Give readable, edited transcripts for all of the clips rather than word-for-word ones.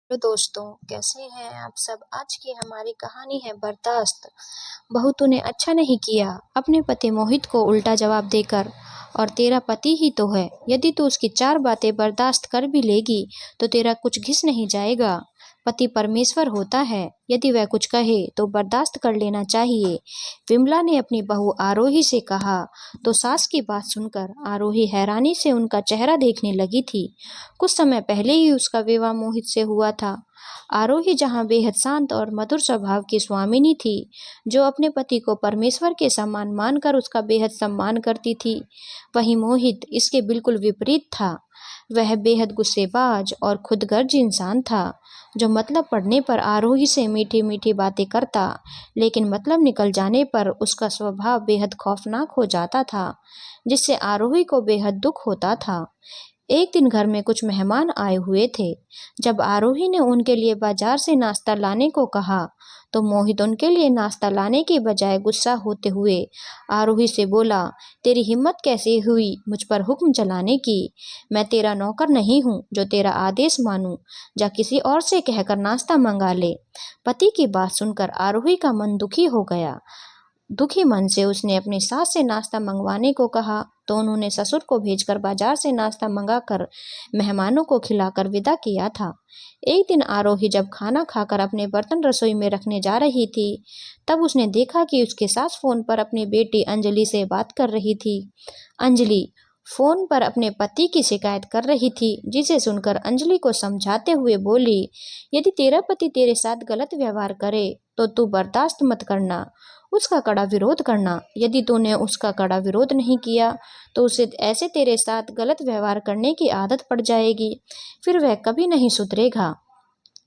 Hello दोस्तों, कैसे हैं आप सब। आज की हमारी कहानी है बर्दाश्त। बहू तूने अच्छा नहीं किया अपने पति मोहित को उल्टा जवाब देकर। और तेरा पति ही तो है, यदि तू उसकी चार बातें बर्दाश्त कर भी लेगी तो तेरा कुछ घिस नहीं जाएगा। पति परमेश्वर होता है, यदि वह कुछ कहे तो बर्दाश्त कर लेना चाहिए। विमला ने अपनी बहू आरोही से कहा। तो सास की बात सुनकर आरोही हैरानी से उनका चेहरा देखने लगी थी। कुछ समय पहले ही उसका विवाह मोहित से हुआ था। आरोही जहाँ बेहद शांत और मधुर स्वभाव की स्वामिनी थी, जो अपने पति को परमेश्वर के समान मानकर उसका बेहद सम्मान करती थी, वहीं मोहित इसके बिल्कुल विपरीत था। वह बेहद गुस्सेबाज और खुदगर्ज इंसान था, जो मतलब पड़ने पर आरोही से मीठी मीठी बातें करता, लेकिन मतलब निकल जाने पर उसका स्वभाव बेहद खौफनाक हो जाता था, जिससे आरोही को बेहद दुख होता था। एक दिन घर में कुछ मेहमान आए हुए थे। जब आरोही ने उनके लिए बाजार से नाश्ता लाने को कहा, तो मोहित उनके लिए नाश्ता लाने की बजाय गुस्सा होते हुए आरोही से बोला, तेरी हिम्मत कैसे हुई मुझ पर हुक्म चलाने की। मैं तेरा नौकर नहीं हूँ जो तेरा आदेश मानूं। जा किसी और से कहकर नाश्ता मंगा ले। पति की बात सुनकर आरोही का मन दुखी हो गया। दुखी मन से उसने अपनी सास से नाश्ता मंगवाने को कहा, तो उन्होंने ससुर को भेजकर बाजार से नाश्ता मंगाकर मेहमानों को खिलाकर विदा किया था। एक दिन आरोही जब खाना खाकर अपने बर्तन रसोई में रखने जा रही थी, तब उसने देखा कि उसकी सास फोन पर अपनी बेटी अंजलि से बात कर रही थी। अंजलि फोन पर अपने पति की शिकायत कर रही थी, जिसे सुनकर अंजलि को समझाते हुए बोली, यदि तेरा पति तेरे साथ गलत व्यवहार करे तो तू बर्दाश्त मत करना, उसका कड़ा विरोध करना। यदि तूने उसका कड़ा विरोध नहीं किया तो उसे ऐसे तेरे साथ गलत व्यवहार करने की आदत पड़ जाएगी, फिर वह कभी नहीं सुधरेगा।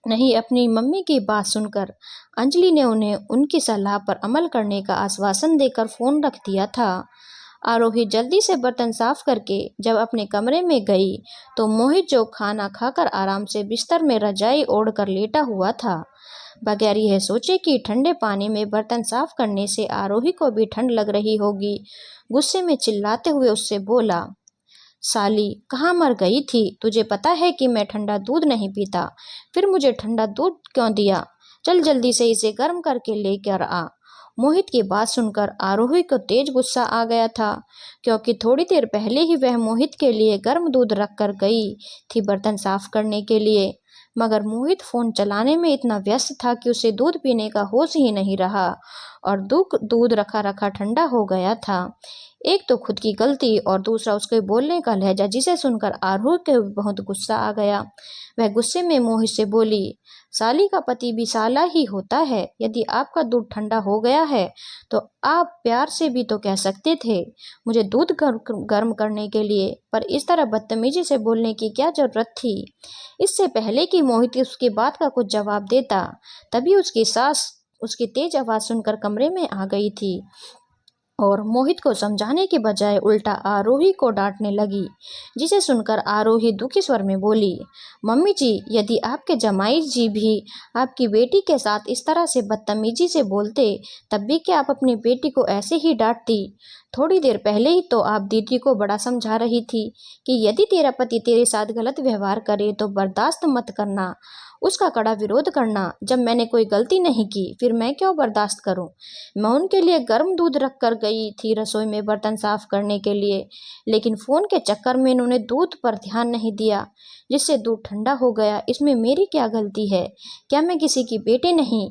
नहीं, अपनी मम्मी की बात सुनकर अंजलि ने उन्हें उनकी सलाह पर अमल करने का आश्वासन देकर फोन रख दिया था। आरोही जल्दी से बर्तन साफ करके जब अपने कमरे में गई, तो मोहित जो खाना खाकर आराम से बिस्तर में रजाई ओढ़कर लेटा हुआ था, बगैर यह सोचे कि ठंडे पानी में बर्तन साफ करने से आरोही को भी ठंड लग रही होगी, गुस्से में चिल्लाते हुए उससे बोला, साली कहाँ मर गई थी। तुझे पता है कि मैं ठंडा दूध नहीं पीता, फिर मुझे ठंडा दूध क्यों दिया। चल जल्दी से इसे गर्म करके लेकर आ। मोहित की बात सुनकर आरोही को तेज गुस्सा आ गया था, क्योंकि थोड़ी देर पहले ही वह मोहित के लिए गर्म दूध रख कर गई थी बर्तन साफ करने के लिए। मगर मोहित फोन चलाने में इतना व्यस्त था कि उसे दूध पीने का होश ही नहीं रहा, और दूध रखा रखा ठंडा हो गया था। एक तो खुद की गलती और दूसरा उसके बोलने का लहजा, जिसे सुनकर आरोही को बहुत गुस्सा आ गया। वह गुस्से में मोहित से बोली, साली का पति भी साला ही होता है। यदि आपका दूध ठंडा हो गया है तो आप प्यार से भी तो कह सकते थे मुझे दूध गर्म करने के लिए, पर इस तरह बदतमीजी से बोलने की क्या जरूरत थी। इससे पहले कि मोहित उसकी बात का कुछ जवाब देता, तभी उसकी सास उसकी तेज आवाज सुनकर कमरे में आ गई थी और मोहित को समझाने के बजाय उल्टा आरोही को डांटने लगी, जिसे सुनकर आरोही दुखी स्वर में बोली, मम्मी जी, यदि आपके जमाई जी भी आपकी बेटी के साथ इस तरह से बदतमीजी से बोलते, तब भी क्या आप अपनी बेटी को ऐसे ही डांटती। थोड़ी देर पहले ही तो आप दीदी को बड़ा समझा रही थी कि यदि तेरा पति तेरे साथ गलत व्यवहार करे तो बर्दाश्त मत करना, उसका कड़ा विरोध करना। जब मैंने कोई गलती नहीं की, फिर मैं क्यों बर्दाश्त करूं। मैं उनके लिए गर्म दूध रख कर गई थी रसोई में बर्तन साफ करने के लिए, लेकिन फोन के चक्कर में इन्होंने दूध पर ध्यान नहीं दिया, जिससे दूध ठंडा हो गया। इसमें मेरी क्या गलती है। क्या मैं किसी की बेटी नहीं।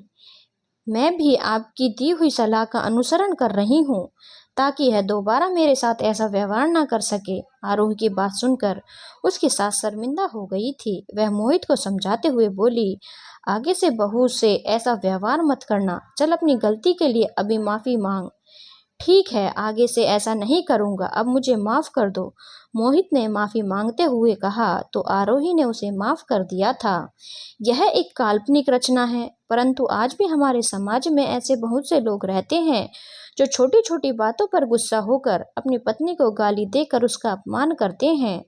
मैं भी आपकी दी हुई सलाह का अनुसरण कर रही हूँ, ताकि यह दोबारा मेरे साथ ऐसा व्यवहार ना कर सके। आरोही की बात सुनकर उसकी सास शर्मिंदा हो गई थी। वह मोहित को समझाते हुए बोली, आगे से बहू से ऐसा व्यवहार मत करना। चल अपनी गलती के लिए अभी माफी मांग। ठीक है, आगे से ऐसा नहीं करूंगा, अब मुझे माफ कर दो। मोहित ने माफी मांगते हुए कहा, तो आरोही ने उसे माफ कर दिया था। यह एक काल्पनिक रचना है, परंतु आज भी हमारे समाज में ऐसे बहुत से लोग रहते हैं जो छोटी छोटी बातों पर गुस्सा होकर अपनी पत्नी को गाली देकर उसका अपमान करते हैं।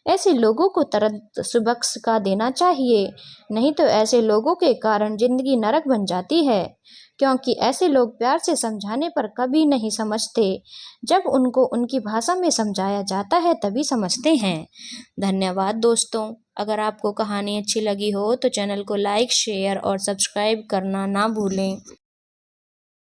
ऐसे लोगों को तुरंत सबक सिखा देना चाहिए, नहीं तो ऐसे लोगों के कारण ज़िंदगी नरक बन जाती है, क्योंकि ऐसे लोग प्यार से समझाने पर कभी नहीं समझते। जब उनको उनकी भाषा में समझाया जाता है तभी समझते हैं। धन्यवाद दोस्तों। अगर आपको कहानी अच्छी लगी हो तो चैनल को लाइक, शेयर और सब्सक्राइब करना ना भूलें।